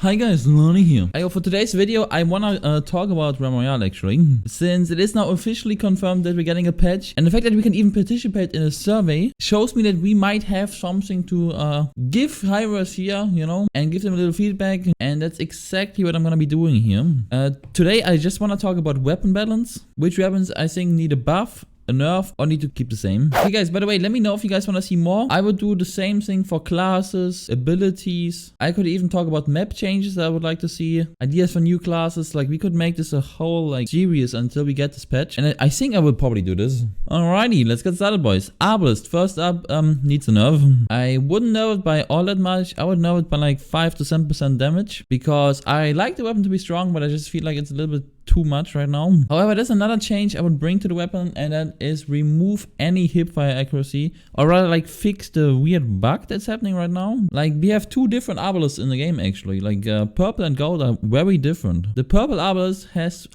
Hi guys, Lonnie here. For today's video, I wanna talk about Realm Royale actually. Since it is now officially confirmed that we're getting a patch, and the fact that we can even participate in a survey shows me that we might have something to give hires here, you know, and give them a little feedback. And that's exactly what I'm gonna be doing here. Today, I just wanna talk about weapon balance. Which weapons I think need a buff, a nerf, or need to keep the same. Okay guys, by the way, let me know if you guys want to see more. I would do the same thing for classes, abilities. I could even talk about map changes that I would like to see. Ideas for new classes. Like, we could make this a whole like series until we get this patch. And I think I will probably do this. Alrighty, let's get started, boys. Arbalist, first up, needs a nerf. I wouldn't nerf it by all that much. I would nerf it by like 5 to 7% damage. Because I like the weapon to be strong, but I just feel like it's a little bit too much right now. However, there's another change I would bring to the weapon, and that is remove any hipfire accuracy, or rather like fix the weird bug that's happening right now. Like, we have two different arbalists in the game actually. Like purple and gold are very different. The purple arbalist has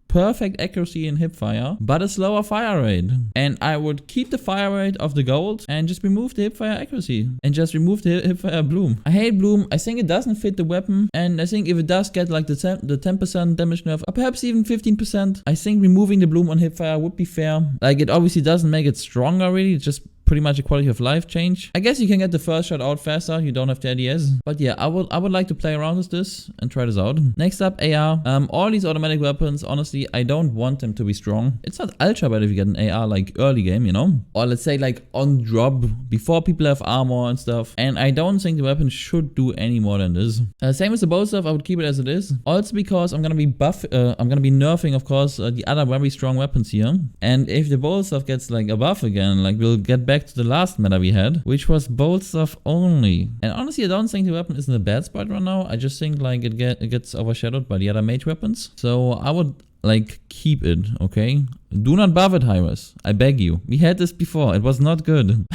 perfect accuracy in hipfire, but a slower fire rate. And I would keep the fire rate of the gold and just remove the hipfire accuracy and just remove the hipfire bloom. I hate bloom. I think it doesn't fit the weapon, and I think if it does get like the 10% damage nerf, or perhaps even 15%, I think removing the bloom on hipfire would be fair. Like, it obviously doesn't make it stronger really, it's just pretty much a quality of life change. I guess you can get the first shot out faster, you don't have the ADS. But yeah, I would like to play around with this and try this out. Next up, AR. All these automatic weapons, honestly, I don't want them to be strong. It's not ultra bad if you get an AR like early game, you know? Or let's say like on drop, before people have armor and stuff. And I don't think the weapon should do any more than this. Same as the bow stuff, I would keep it as it is. Also because I'm gonna be nerfing, of course, the other very strong weapons here. And if the bow stuff gets like a buff again, like we'll get back to the last meta we had, which was bolt stuff only. And honestly, I don't think the weapon is in a bad spot right now. I just think like it gets overshadowed by the other mage weapons. So I would like keep it, okay? Do not buff it, Hyras. I beg you. We had this before. It was not good.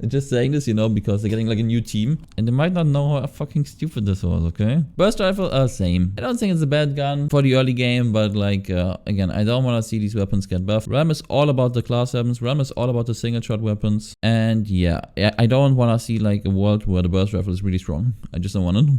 Just saying this, you know, because they're getting like a new team. And they might not know how fucking stupid this was, okay? Burst rifle, same. I don't think it's a bad gun for the early game, but like, again, I don't want to see these weapons get buffed. Realm is all about the class weapons. Realm is all about the single shot weapons. And yeah, I don't want to see like a world where the burst rifle is really strong. I just don't want it.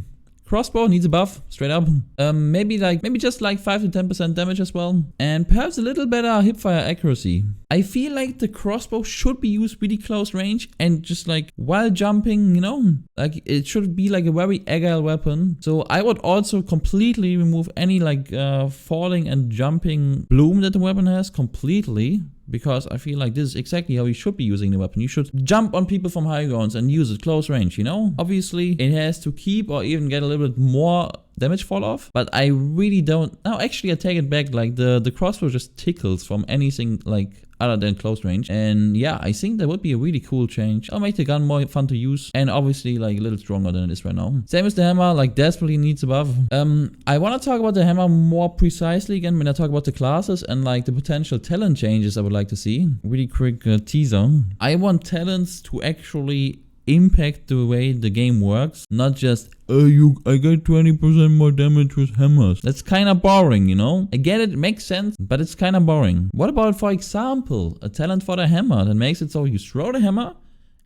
Crossbow needs a buff, straight up. Maybe just like 5 to 10% damage as well. And perhaps a little better hipfire accuracy. I feel like the crossbow should be used really close range and just like while jumping, you know? Like, it should be like a very agile weapon. So I would also completely remove any like falling and jumping bloom that the weapon has completely. Because I feel like this is exactly how you should be using the weapon. You should jump on people from high grounds and use it close range, you know? Obviously, it has to keep or even get a little bit more damage fall off. But I really don't... No, actually, I take it back. Like, the crossbow just tickles from anything, like, other than close range. And yeah, I think that would be a really cool change. I'll make the gun more fun to use. And obviously, like, a little stronger than it is right now. Same as the hammer, like, desperately needs a buff. I want to talk about the hammer more precisely again when I talk about the classes and, like, the potential talent changes I would like to see. Really quick teaser. I want talents to actually impact the way the game works, not just I get 20% more damage with hammers. That's kind of boring, you know? I get it, makes sense, but it's kind of boring. What about, for example, a talent for the hammer that makes it so you throw the hammer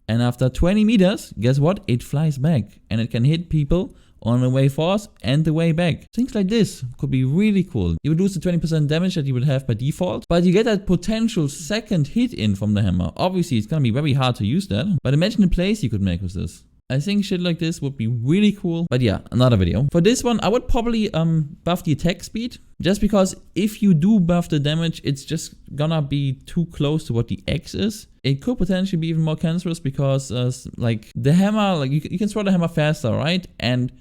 and after 20 meters, guess what? It flies back and it can hit people on the way forth and the way back. Things like this could be really cool. You would lose the 20% damage that you would have by default, but you get that potential second hit in from the hammer. Obviously, it's gonna be very hard to use that, but imagine the plays you could make with this. I think shit like this would be really cool. But yeah, another video. For this one, I would probably buff the attack speed. Just because if you do buff the damage, it's just gonna be too close to what the X is. It could potentially be even more cancerous because like the hammer, like you can throw the hammer faster, right? And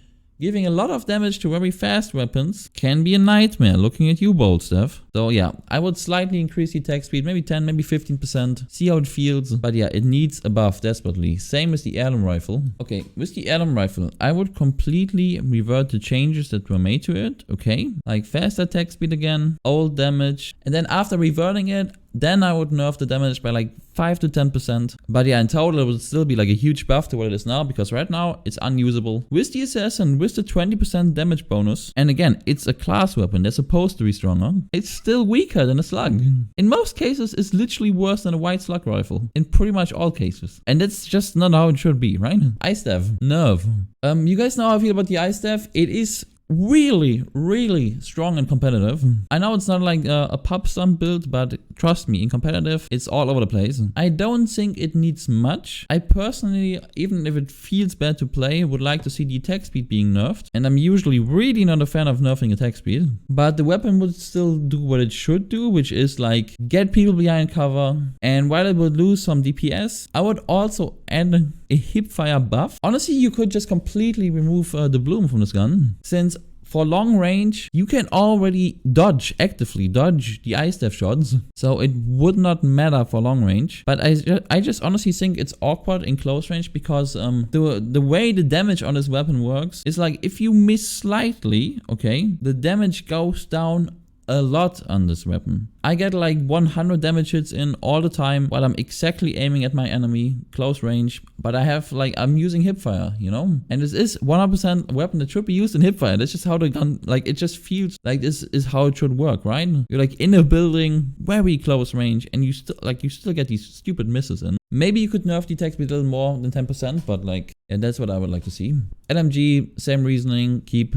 giving a lot of damage to very fast weapons can be a nightmare looking at you, bold stuff. So yeah, I would slightly increase the attack speed, maybe 10, maybe 15%. See how it feels. But yeah, it needs a buff desperately. Same as the heirloom rifle. Okay, with the heirloom rifle, I would completely revert the changes that were made to it. Okay, like fast attack speed again, old damage. And then after reverting it, then I would nerf the damage by like 5 to 10%. But yeah, in total it would still be like a huge buff to what it is now, because right now it's unusable. With the assassin, with the 20% damage bonus, and again, it's a class weapon, they're supposed to be stronger, it's still weaker than a slug. In most cases, it's literally worse than a white slug rifle. In pretty much all cases. And that's just not how it should be, right? Ice Staff, nerf. You guys know how I feel about the Ice Staff. It is really strong and competitive. I know it's not like a pub stump build, but trust me, in competitive, it's all over the place. I don't think it needs much. I personally, even if it feels bad to play, would like to see the attack speed being nerfed. And I'm usually really not a fan of nerfing attack speed. But the weapon would still do what it should do, which is like get people behind cover. And while it would lose some DPS, I would also add a hipfire buff. Honestly, you could just completely remove the bloom from this gun, since for long range, you can already actively dodge the Ice Staff shots, so it would not matter for long range. But I just honestly think it's awkward in close range, because the way the damage on this weapon works is like if you miss slightly, okay, the damage goes down a lot on this weapon. I get like 100 damage hits in all the time while I'm exactly aiming at my enemy, close range, but I'm using hipfire, you know? And this is 100% a weapon that should be used in hipfire. That's just how the gun, like, it just feels like this is how it should work, right? You're like in a building, very close range, and you still get these stupid misses in. Maybe you could nerf the attack speed a little more than 10%, but like, yeah, that's what I would like to see. LMG, same reasoning, keep.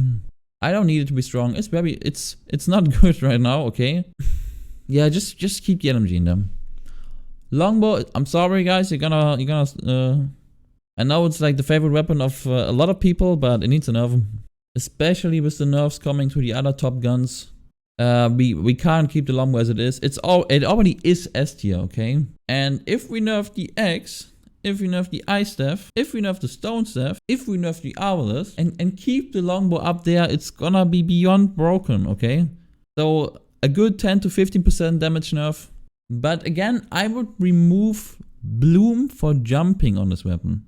I don't need it to be strong. It's not good right now, okay? Yeah, just keep the LMG in them. Longbow, I'm sorry guys, you're gonna I know it's like the favorite weapon of a lot of people, but it needs a nerf. Especially with the nerfs coming to the other top guns. We can't keep the longbow as it is. It already is S tier, okay? And if we nerf the axe, if we nerf the Ice Staff, if we nerf the Stone Staff, if we nerf the Arbalest, and keep the longbow up there, it's gonna be beyond broken, okay? So a good 10 to 15% damage nerf. But again, I would remove bloom for jumping on this weapon.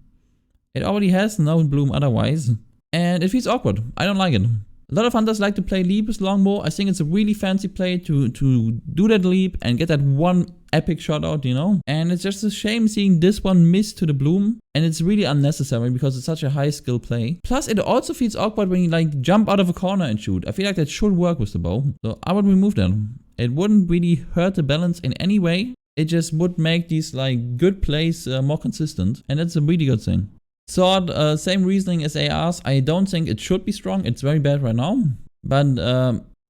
It already has no bloom otherwise. And it feels awkward. I don't like it. A lot of hunters like to play leap with longbow. I think it's a really fancy play to do that leap and get that one epic shot out, you know? And it's just a shame seeing this one miss to the bloom. And it's really unnecessary because it's such a high skill play. Plus, it also feels awkward when you like jump out of a corner and shoot. I feel like that should work with the bow. So I would remove that. It wouldn't really hurt the balance in any way. It just would make these like good plays more consistent. And that's a really good thing. Sword, same reasoning as ARs. I don't think it should be strong. It's very bad right now. But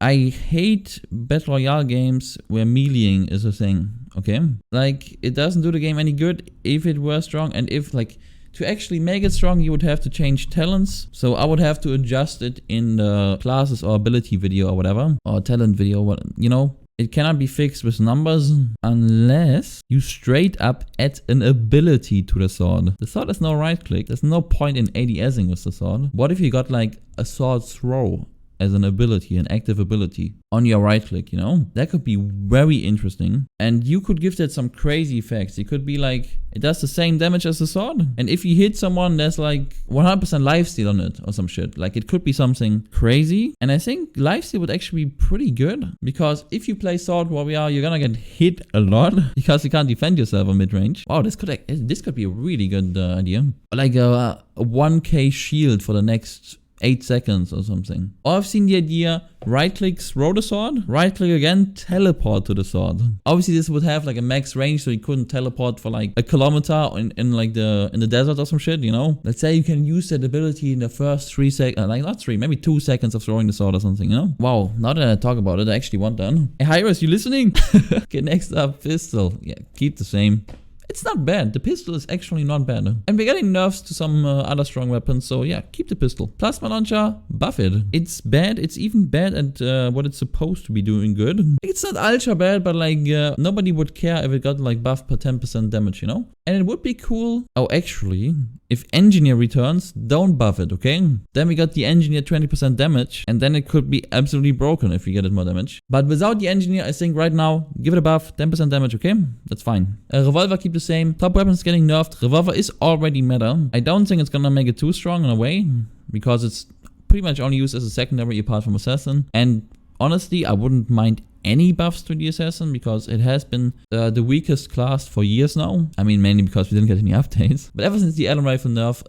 I hate Battle Royale games where meleeing is a thing, okay? Like, it doesn't do the game any good if it were strong. And if, like, to actually make it strong, you would have to change talents. So I would have to adjust it in the classes or ability video or whatever. Or talent video, you know? It cannot be fixed with numbers unless you straight up add an ability to the sword. The sword has no right click. There's no point in ADSing with the sword. What if you got like a sword throw as an ability, an active ability on your right click, you know? That could be very interesting. And you could give that some crazy effects. It could be like, it does the same damage as the sword. And if you hit someone, there's like 100% lifesteal on it or some shit. Like it could be something crazy. And I think lifesteal would actually be pretty good. Because if you play Sword Warrior, you're gonna get hit a lot. Because you can't defend yourself on mid-range. Wow, this could be a really good idea. Like a 1k shield for the next 8 seconds or something. Or I've seen the idea, right click, throw the sword, right click again, teleport to the sword. Obviously this would have like a max range, so you couldn't teleport for like a kilometer in the desert or some shit, you know? Let's say you can use that ability in the first 3 seconds, like not 3, maybe 2 seconds of throwing the sword or something, you know? Wow, now that I talk about it, I actually want that. Hey Hyros, you listening? Okay, next up, pistol. Yeah, keep the same. It's not bad. The pistol is actually not bad. And we're getting nerfs to some other strong weapons, so yeah, keep the pistol. Plasma launcher, buff it. It's bad. It's even bad at what it's supposed to be doing good. It's not ultra bad, but like nobody would care if it got like buff per 10% damage, you know? And it would be cool. Oh, actually, if engineer returns, don't buff it, okay? Then we got the engineer 20% damage, and then it could be absolutely broken if we get it more damage. But without the engineer, I think right now, give it a buff, 10% damage, okay? That's fine. Revolver, keep the same. Top weapons getting nerfed. Revolver is already meta. I don't think it's gonna make it too strong in a way, because it's pretty much only used as a secondary apart from assassin. And honestly, I wouldn't mind any buffs to the assassin because it has been the weakest class for years now. I mean, mainly because we didn't get any updates. But ever since the Allen Rifle nerf,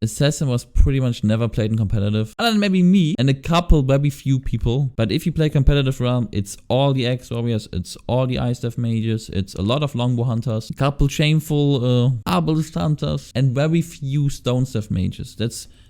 assassin was pretty much never played in competitive. Other than maybe me and a couple, very few people. But if you play competitive Realm, it's all the Axe Warriors, it's all the Ice Death Mages, it's a lot of Longbow Hunters, a couple Shameful Arbalist Hunters, and very few Stone Staff Mages.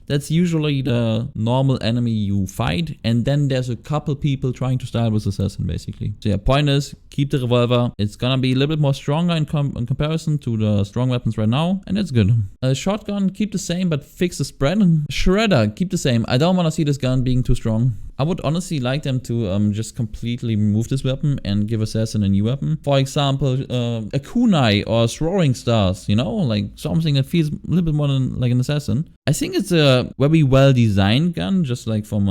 That's usually the normal enemy you fight, and then there's a couple people trying to style with Assassin, basically. So yeah, point is, keep the revolver. It's gonna be a little bit more stronger in comparison to the strong weapons right now, and it's good. Shotgun, keep the same, but fix the spread. Shredder, keep the same. I don't wanna see this gun being too strong. I would honestly like them to just completely remove this weapon and give Assassin a new weapon. For example, a kunai or throwing stars, you know, like something that feels a little bit more like an Assassin. I think it's a very well designed gun, just like from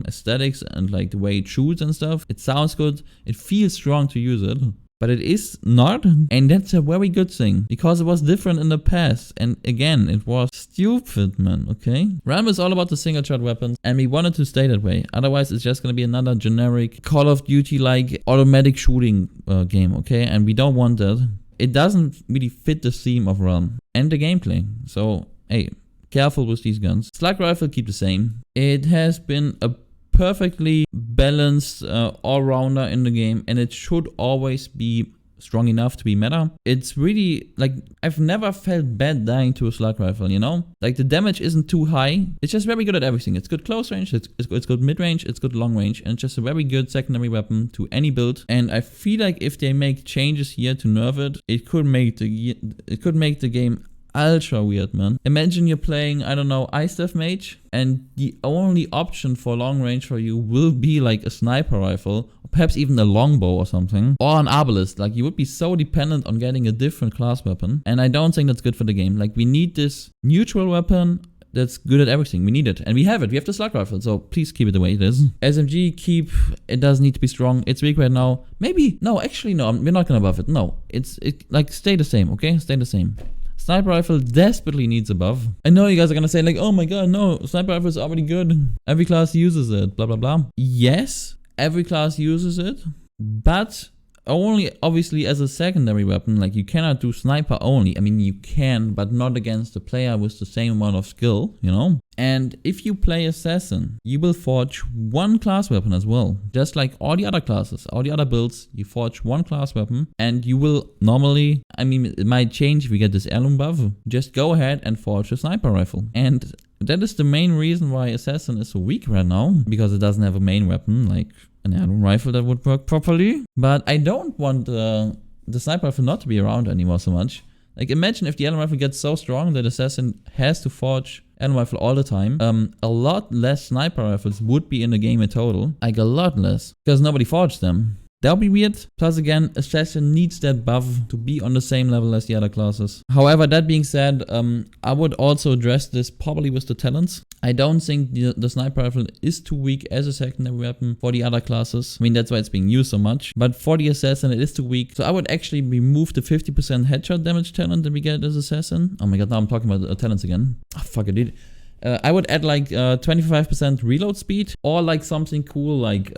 aesthetics and like the way it shoots and stuff. It sounds good. It feels strong to use it. But it is not, and that's a very good thing, because it was different in the past, and again, it was stupid, man, okay? Realm is all about the single shot weapons, and we wanted to stay that way, otherwise it's just gonna be another generic Call of Duty-like automatic shooting game, okay? And we don't want that. It doesn't really fit the theme of Realm, and the gameplay, so, hey, careful with these guns. Slug Rifle, keep the same. It has been a perfectly balanced all-rounder in the game, and it should always be strong enough to be meta. It's really, like, I've never felt bad dying to a slug rifle, you know? Like, the damage isn't too high. It's just very good at everything. It's good close range, it's good mid-range, it's good long range, and it's just a very good secondary weapon to any build. And I feel like if they make changes here to nerf it, it could make the game ultra weird, man. Imagine you're playing, I don't know, Ice Death Mage, and the only option for long range for you will be like a sniper rifle, or perhaps even a longbow or something, or an arbalist. Like, you would be so dependent on getting a different class weapon, and I don't think that's good for the game. Like, we need this neutral weapon that's good at everything. We need it, and we have it. We have the slug rifle, so please keep it the way it is. SMG, keep. It does need to be strong. It's weak right now. Maybe, no, actually no, we're not gonna buff it. No, like, stay the same, okay? Stay the same. Sniper rifle desperately needs a buff. I know you guys are gonna say like, oh my god, no, sniper rifle is already good. Every class uses it, blah, blah, blah. Yes, every class uses it, but only obviously as a secondary weapon. Like, you cannot do sniper only. I mean, you can, but not against a player with the same amount of skill, you know? And if you play assassin, you will forge one class weapon as well. Just like all the other classes, all the other builds, you forge one class weapon, and you will normally, I mean, it might change if we get this heirloom buff. Just go ahead and forge a sniper rifle. And that is the main reason why assassin is so weak right now, because it doesn't have a main weapon like an heirloom rifle that would work properly. But I don't want the sniper rifle not to be around anymore so much. Like, imagine if the heirloom rifle gets so strong that assassin has to forge heirloom rifle all the time. A lot less sniper rifles would be in the game in total. Like, a lot less, because nobody forged them. That would be weird. Plus again, assassin needs that buff to be on the same level as the other classes. However, that being said, I would also address this probably with the talents. I don't think the sniper rifle is too weak as a secondary weapon for the other classes. I mean, that's why it's being used so much. But for the assassin, it is too weak. So I would actually remove the 50% headshot damage talent that we get as assassin. Oh my god, now I'm talking about talents again. Oh, fuck, I did. I would add like 25% reload speed, or like something cool like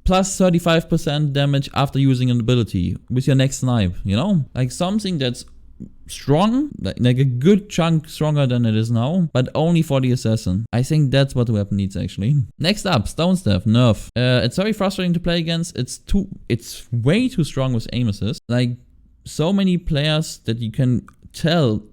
plus 35% damage after using an ability with your next snipe, you know? Like something that's strong, like a good chunk stronger than it is now, but only for the assassin. I think that's what the weapon needs actually. Next up, Stone Staff, nerf. It's very frustrating to play against. It's way too strong with aim assist. Like, so many players that you can tell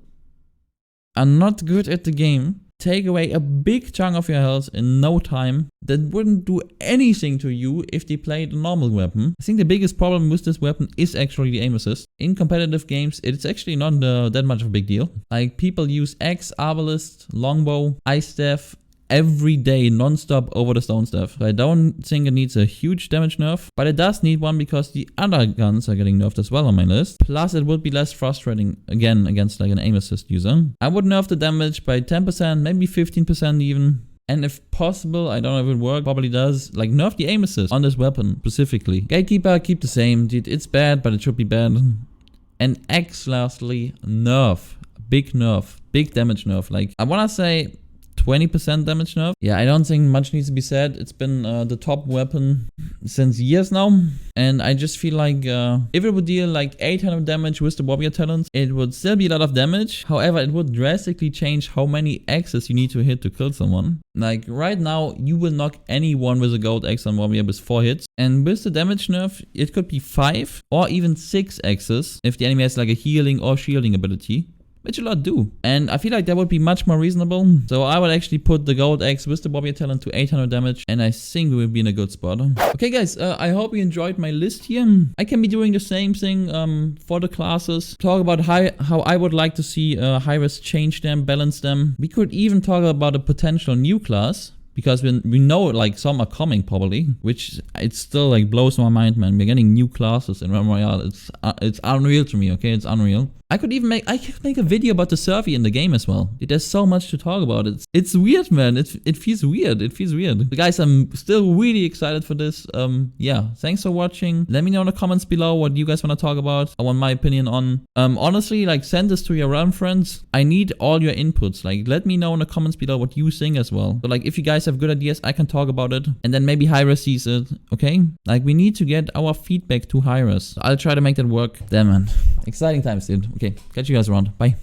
are not good at the game take away a big chunk of your health in no time that wouldn't do anything to you if they played a normal weapon. I think the biggest problem with this weapon is actually the aim assist. In competitive games, it's actually not that much of a big deal. Like, people use Axe, Arbalist, Longbow, Ice Staff every day non-stop over the Stone Staff. So I don't think it needs a huge damage nerf, but it does need one because the other guns are getting nerfed as well on my list. Plus it would be less frustrating again against like an aim assist user. I would nerf the damage by 10%, maybe 15% even. And if possible, I don't know if it works, probably does, like nerf the aim assist on this weapon specifically. Gatekeeper, keep the same. Dude, it's bad, but it should be bad. And X lastly, nerf. Big damage nerf. Like, I wanna say 20% damage nerf. Yeah, I don't think much needs to be said. It's been the top weapon since years now. And I just feel like if it would deal like 800 damage with the warrior talents, it would still be a lot of damage. However, it would drastically change how many axes you need to hit to kill someone. Like right now, you will knock anyone with a gold axe on warrior with 4 hits. And with the damage nerf, it could be 5 or even 6 axes if the enemy has like a healing or shielding ability. Which a lot do. And I feel like that would be much more reasonable. So I would actually put the gold axe with the warrior talent to 800 damage. And I think we will be in a good spot. Okay guys, I hope you enjoyed my list here. I can be doing the same thing for the classes. Talk about how I would like to see Hi-Res change them, balance them. We could even talk about a potential new class. Because we know like some are coming probably, which it still like blows my mind, man. We're getting new classes in Realm Royale. It's unreal to me, okay? It's unreal. I could make a video about the survey in the game as well. There's so much to talk about. It's weird, man. It feels weird. It feels weird. But guys, I'm still really excited for this. Yeah, thanks for watching. Let me know in the comments below what you guys want to talk about. I want my opinion on. Honestly, like send this to your realm friends. I need all your inputs. Like let me know in the comments below what you think as well. So like if you guys have good ideas, I can talk about it. And then maybe Hi-Res sees it, okay? Like we need to get our feedback to Hi-Res. I'll try to make that work. Damn, man. Exciting times, dude. Okay, catch you guys around. Bye.